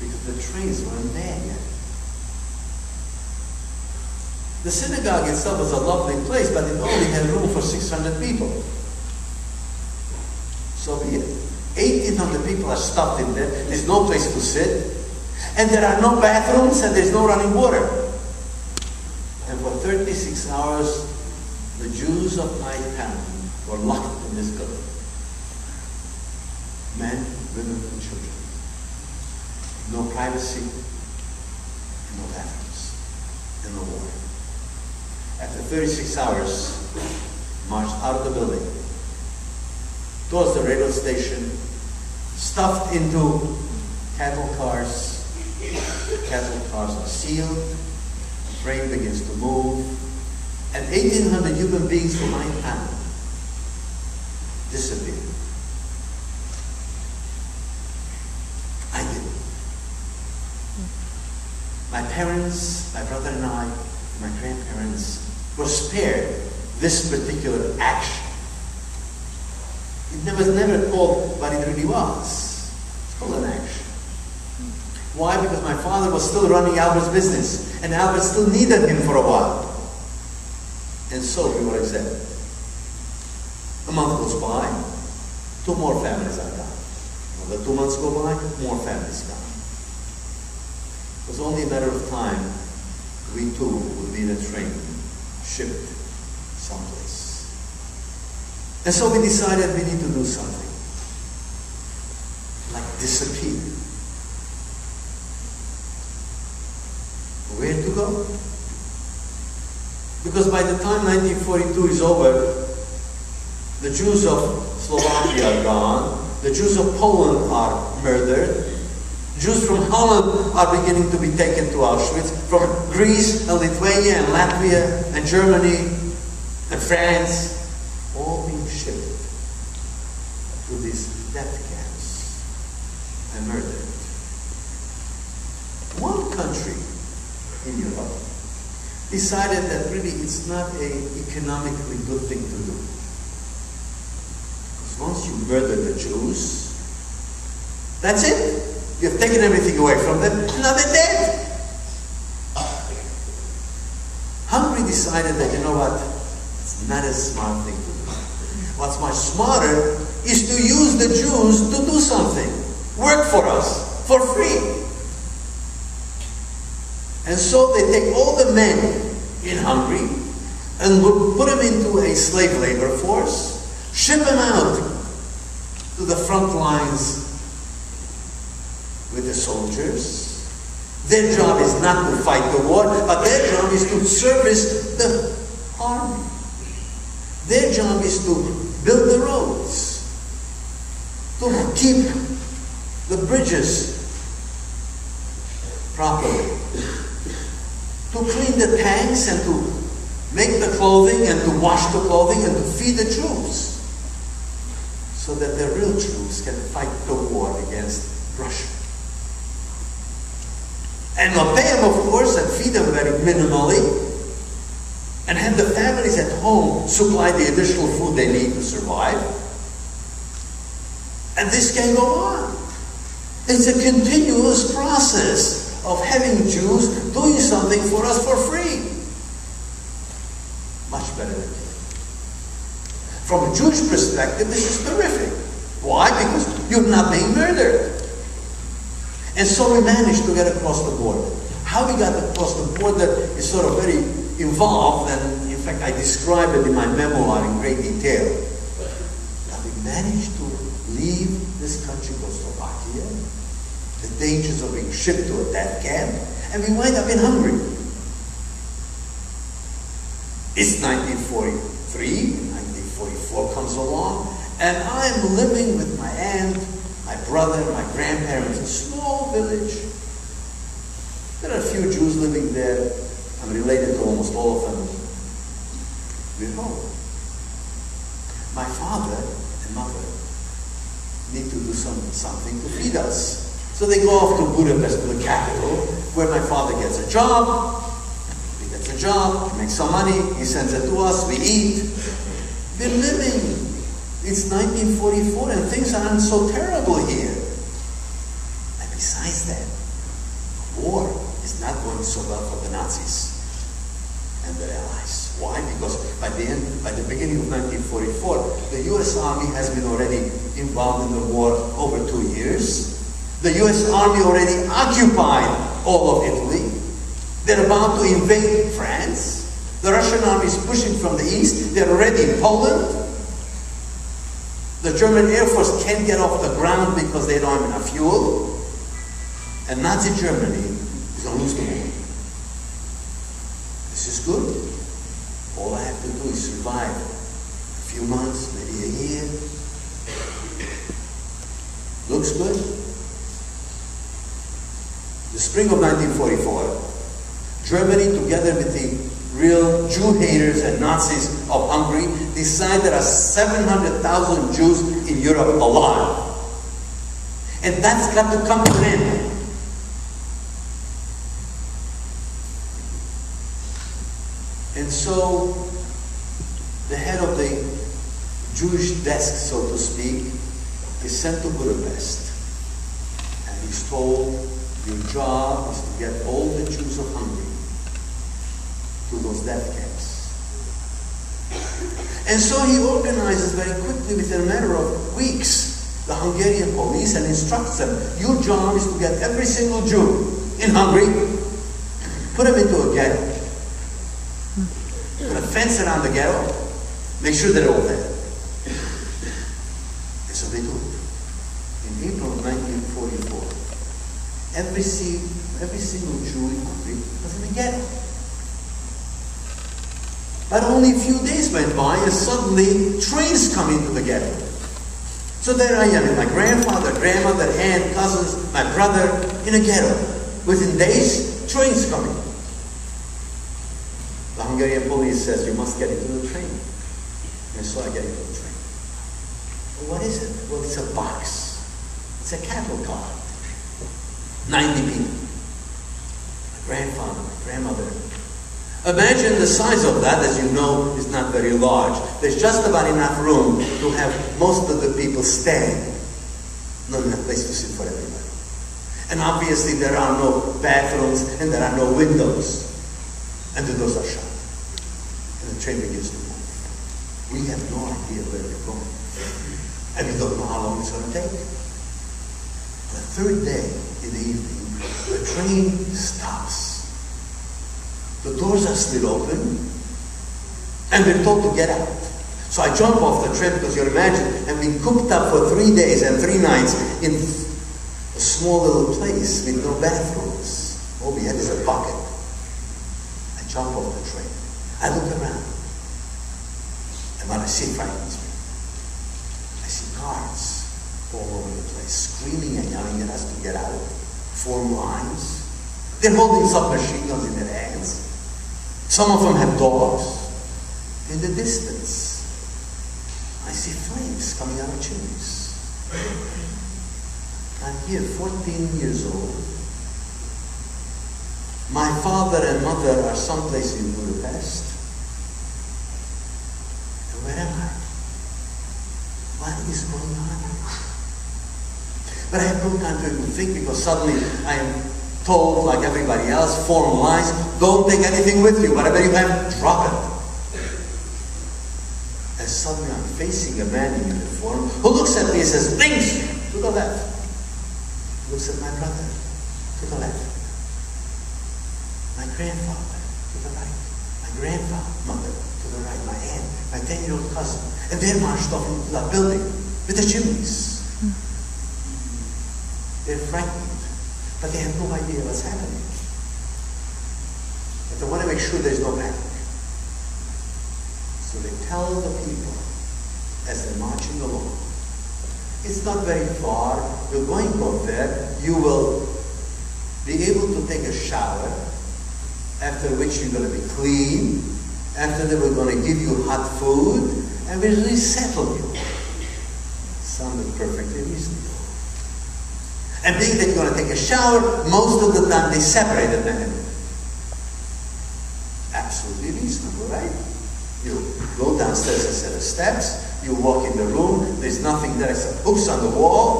because the trains weren't there yet. The synagogue itself was a lovely place, but it only had room for 600 people. So be it. 1,800 people are stuffed in there. There's no place to sit. And there are no bathrooms, and there's no running water. And for 36 hours, the Jews of my town were locked in this building. Men, women, and children. No privacy, and no bathrooms, and no water. After 36 hours, marched out of the building, towards the railroad station, stuffed into cattle cars. Cattle cars are sealed, the train begins to move, and 1,800 human beings from my town disappeared. I didn't. My parents, my brother and I, my grandparents were spared this particular action. It was never told what it really was. It's called an action. Why? Because my father was still running Albert's business, and Albert still needed him for a while. And so we were exempt. A month goes by, 2 more families are gone. Another 2 months go by, more families gone. It was only a matter of time, we too would be in a train, shipped someplace. And so we decided we need to do something. Like disappear. Where to go? Because by the time 1942 is over, the Jews of Slovakia are gone, the Jews of Poland are murdered, Jews from Holland are beginning to be taken to Auschwitz, from Greece and Lithuania and Latvia and Germany and France, all being shipped to these death camps and murdered. One country in Europe decided that really it's not an economically good thing to do. Because once you murder the Jews, that's it. You've taken everything away from them, and now they're dead. Hungary decided that, you know what, it's not a smart thing to do. What's much smarter is to use the Jews to do something. Work for us, for free. And so they take all the men in Hungary and would put them into a slave labor force, ship them out to the front lines with the soldiers. Their job is not to fight the war, but their job is to service the army. Their job is to build the roads, to keep the bridges properly, to clean the tanks and to make the clothing and to wash the clothing and to feed the troops so that the real troops can fight the war against Russia. And we'll pay them, of course, and feed them very minimally, and have the families at home supply the additional food they need to survive. And this can go on. It's a continuous process of having Jews doing something for us for free. Much better than that. From a Jewish perspective, this is terrific. Why? Because you're not being murdered. And so we managed to get across the border. How we got across the border is sort of very involved, and in fact I describe it in my memoir in great detail. But we managed to leave this country called Slovakia, the dangers of being shipped to a death camp, and we wind up in Hungary. It's 1943, 1944 comes along, and I'm living with my aunt, my brother, my grandparents, a small village. There are a few Jews living there. I'm related to almost all of them. We're home. My father and mother need to do something to feed us. So they go off to Budapest, to the capital, where my father gets a job. He gets a job, he makes some money, he sends it to us, we eat. We're living. It's 1944 and things aren't so terrible here. And besides that, war is not going so well for the Nazis and their allies. Why? Because by the beginning of 1944, the U.S. Army has been already involved in the war over 2 years. The U.S. Army already occupied all of Italy. They're about to invade France. The Russian army is pushing from the east. They're already in Poland. The German Air Force can't get off the ground because they don't have enough fuel. And Nazi Germany is going to lose the war. This is good. All I have to do is survive a few months, maybe a year. Looks good. The spring of 1944, Germany, together with the real Jew haters and Nazis of Hungary, decide there are 700,000 Jews in Europe alive. And that's got to come to an end. And so, the head of the Jewish desk, so to speak, is sent to Budapest. And he's told, your job is to get all the Jews of Hungary to those death camps. And so he organizes very quickly, within a matter of weeks, the Hungarian police and instructs them, your job is to get every single Jew in Hungary, put them into a ghetto, put a fence around the ghetto, make sure they're all dead. And so they do it. In April of 1944, every single Jew in Hungary was in a ghetto. But only a few days went by and suddenly trains come into the ghetto. So there I am with my grandfather, grandmother, aunt, cousins, my brother in a ghetto. Within days, trains coming. The Hungarian police says, you must get into the train. And so I get into the train. Well, what is it? Well, it's a box. It's a cattle car. 90 people. My grandfather, my grandmother. Imagine the size of that, as you know, is not very large. There's just about enough room to have most of the people stand. Not enough place to sit for everybody. And obviously there are no bathrooms and there are no windows. And the doors are shut. And the train begins to move. We have no idea where we're going. And we don't know how long it's going to take. The third day in the evening, the train stops. The doors are slid open, and we're told to get out. So I jump off the train because you imagine, and been cooped up for 3 days and 3 nights in a small little place with no bathrooms. All we had is a bucket. I jump off the train. I look around, and what I see frightens me. I see guards all over the place, screaming and yelling at us to get out, form lines. They're holding submachine guns in their hands. Some of them have dogs. In the distance, I see flames coming out of chimneys. I'm here, 14 years old. My father and mother are someplace in Budapest. And where am I? What is going on? But I have no time to even think because suddenly I am told, like everybody else, form lines, don't take anything with you. Whatever you have, drop it. And suddenly I'm facing a man in uniform who looks at me and says, links, to the left. Looks at my brother, to the left. My grandfather, to the right. My grandmother, to the right. My aunt, my 10-year-old cousin. And they're marched off into that building with the chimneys. They're frightened. But they have no idea what's happening. But they want to make sure there's no panic. So they tell the people as they're marching along, it's not very far, you're going to go there, you will be able to take a shower, after which you're going to be clean, after that we're going to give you hot food, and we'll resettle you. Sounded perfectly reasonable. And being that you're going to take a shower, most of the time they separated them. Absolutely reasonable, right? You go downstairs a set of steps, you walk in the room, there's nothing there except hooks on the wall,